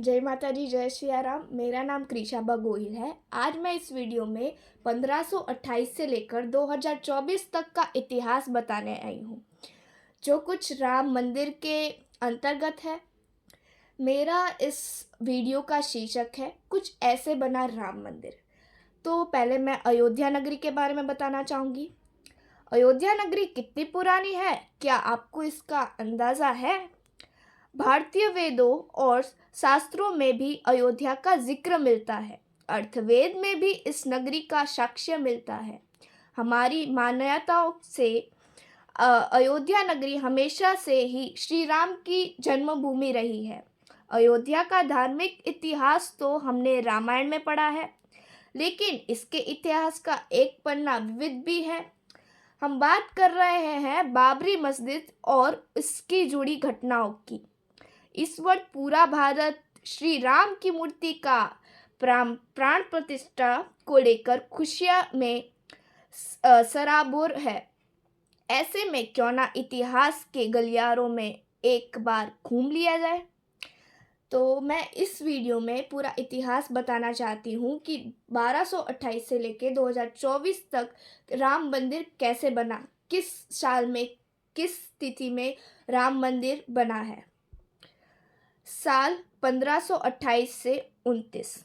जय माता दी, जय सिया राम। मेरा नाम कृषाबा गोहिल है। आज मैं इस वीडियो में 1528 से लेकर 2024 तक का इतिहास बताने आई हूँ, जो कुछ राम मंदिर के अंतर्गत है। मेरा इस वीडियो का शीर्षक है कुछ ऐसे बना राम मंदिर। तो पहले मैं अयोध्या नगरी के बारे में बताना चाहूँगी। अयोध्या नगरी कितनी पुरानी है, क्या आपको इसका अंदाज़ा है? भारतीय वेदों और शास्त्रों में भी अयोध्या का जिक्र मिलता है। अर्थवेद में भी इस नगरी का साक्ष्य मिलता है। हमारी मान्यताओं से अयोध्या नगरी हमेशा से ही श्री राम की जन्मभूमि रही है। अयोध्या का धार्मिक इतिहास तो हमने रामायण में पढ़ा है, लेकिन इसके इतिहास का एक पन्ना विविध भी है। हम बात कर रहे हैं बाबरी मस्जिद और इसकी जुड़ी घटनाओं की। इस वर्ष पूरा भारत श्री राम की मूर्ति का प्राण प्रतिष्ठा को लेकर खुशियां में सराबोर है। ऐसे में क्यों ना इतिहास के गलियारों में एक बार घूम लिया जाए। तो मैं इस वीडियो में पूरा इतिहास बताना चाहती हूँ कि 1228 से लेकर 2024 तक राम मंदिर कैसे बना, किस साल में, किस तिथि में राम मंदिर बना है। साल 1528 से 29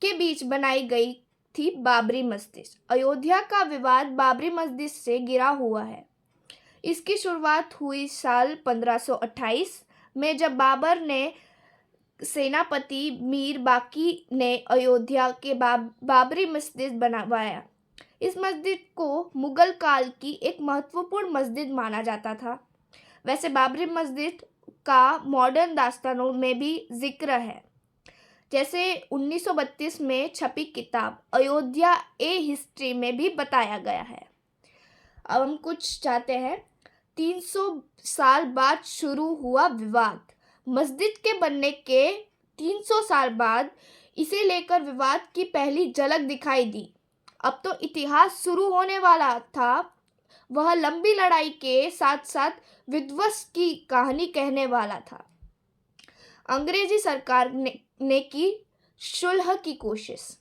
के बीच बनाई गई थी बाबरी मस्जिद। अयोध्या का विवाद बाबरी मस्जिद से गिरा हुआ है। इसकी शुरुआत हुई साल 1528 में, जब बाबर ने सेनापति मीर बाकी ने अयोध्या के बाबरी मस्जिद बनवाया। इस मस्जिद को मुगल काल की एक महत्वपूर्ण मस्जिद माना जाता था। वैसे बाबरी मस्जिद का मॉडर्न दास्तानों में भी जिक्र है, जैसे 1932 में छपी किताब अयोध्या ए हिस्ट्री में भी बताया गया है। अब हम कुछ चाहते हैं। 300 साल बाद शुरू हुआ विवाद। मस्जिद के बनने के 300 साल बाद इसे लेकर विवाद की पहली झलक दिखाई दी। अब तो इतिहास शुरू होने वाला था। वह लंबी लड़ाई के साथ साथ विध्वंस की कहानी कहने वाला था। अंग्रेजी सरकार ने की सुलह की कोशिश।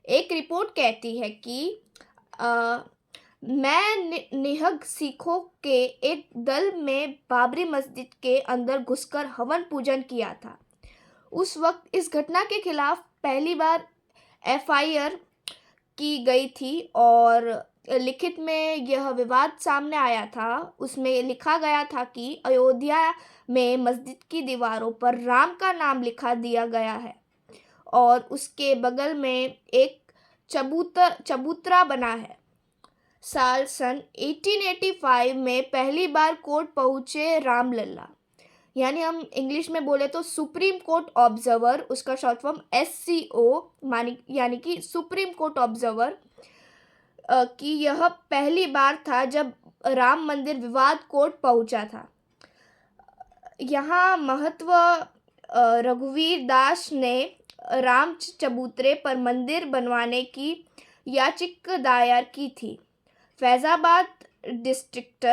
एक रिपोर्ट कहती है कि मैं निहंग सिखों के एक दल में बाबरी मस्जिद के अंदर घुसकर हवन पूजन किया था। उस वक्त इस घटना के खिलाफ पहली बार एफआईआर की गई थी और लिखित में यह विवाद सामने आया था। उसमें लिखा गया था कि अयोध्या में मस्जिद की दीवारों पर राम का नाम लिखा दिया गया है और उसके बगल में एक चबूतरा बना है। सन 1885 में पहली बार कोर्ट पहुंचे रामलला, यानी हम इंग्लिश में बोले तो सुप्रीम कोर्ट ऑब्जर्वर, उसका शॉर्ट फॉर्म SCO यानी कि सुप्रीम कोर्ट ऑब्जर्वर, कि यह पहली बार था जब राम मंदिर विवाद कोर्ट पहुंचा था। यहाँ महत्व रघुवीर दास ने राम चबूतरे पर मंदिर बनवाने की याचिका दायर की थी। फैजाबाद डिस्ट्रिक्ट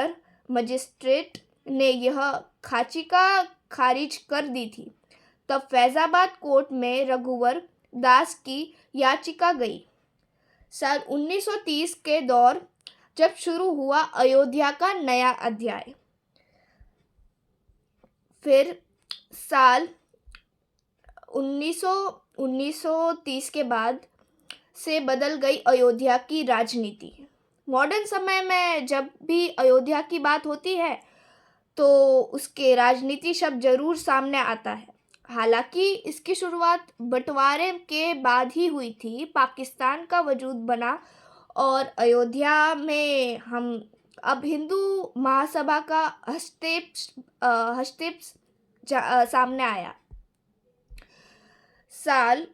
मजिस्ट्रेट ने यह याचिका खारिज कर दी थी। तब फैजाबाद कोर्ट में रघुवर दास की याचिका गई। साल 1930 के दौर जब शुरू हुआ अयोध्या का नया अध्याय। फिर साल 1930 के बाद से बदल गई अयोध्या की राजनीति। मॉडर्न समय में जब भी अयोध्या की बात होती है तो उसके राजनीति शब्द जरूर सामने आता है। हालांकि इसकी शुरुआत बंटवारे के बाद ही हुई थी। पाकिस्तान का वजूद बना और अयोध्या में हम अब हिंदू महासभा का हस्तक्षेप सामने आया। साल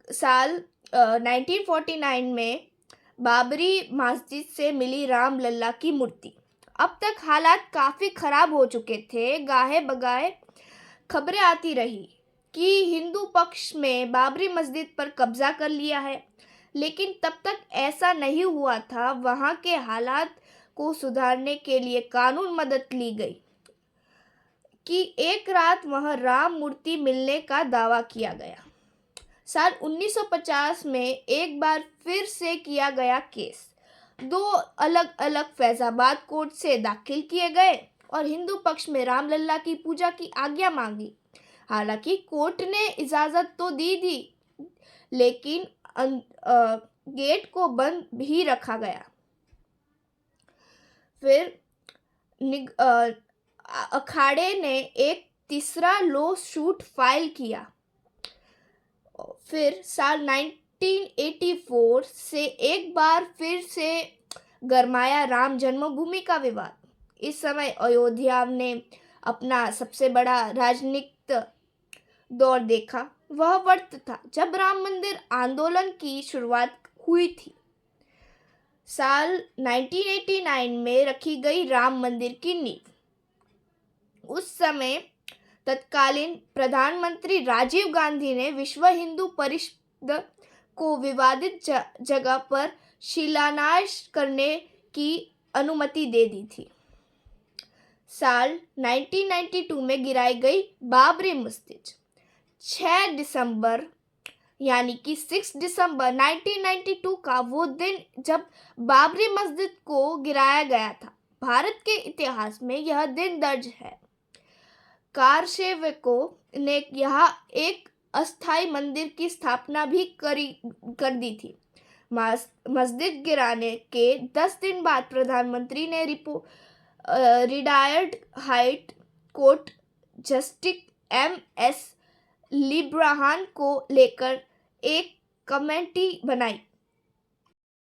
1949 में बाबरी मस्जिद से मिली रामलला की मूर्ति। अब तक हालात काफ़ी ख़राब हो चुके थे। गाहे बगाहे खबरें आती रही कि हिंदू पक्ष में बाबरी मस्जिद पर कब्जा कर लिया है, लेकिन तब तक ऐसा नहीं हुआ था। वहाँ के हालात को सुधारने के लिए कानून मदद ली गई कि एक रात वह राम मूर्ति मिलने का दावा किया गया। साल 1950 में एक बार फिर से किया गया केस। 2 अलग अलग फैजाबाद कोर्ट से दाखिल किए गए और हिंदू पक्ष में रामलला की पूजा की आज्ञा मांगी। हालांकि कोर्ट ने इजाज़त तो दी थी, लेकिन गेट को बंद भी रखा गया। फिर अखाड़े ने एक तीसरा लॉ सूट फाइल किया। फिर साल 1984 से एक बार फिर से गरमाया राम जन्मभूमि का विवाद। इस समय अयोध्या ने अपना सबसे बड़ा राजनीतिक दौर देखा। वह वक्त था जब राम मंदिर आंदोलन की शुरुआत हुई थी। साल 1989 में रखी गई राम मंदिर की नींव। उस समय तत्कालीन प्रधानमंत्री राजीव गांधी ने विश्व हिंदू परिषद को विवादित जगह पर शिलान्यास करने की अनुमति दे दी थी। साल 1992 में गिराई गई बाबरी मस्जिद। 6 दिसंबर यानी कि 6 दिसंबर 1992 का वो दिन जब बाबरी मस्जिद को गिराया गया था। भारत के इतिहास में यह दिन दर्ज है। कारसेवकों ने यहाँ एक अस्थायी मंदिर की स्थापना भी कर दी थी। मस्जिद गिराने के 10 दिन बाद प्रधानमंत्री ने retired high court justice MS Liberhan को लेकर एक कमेटी बनाई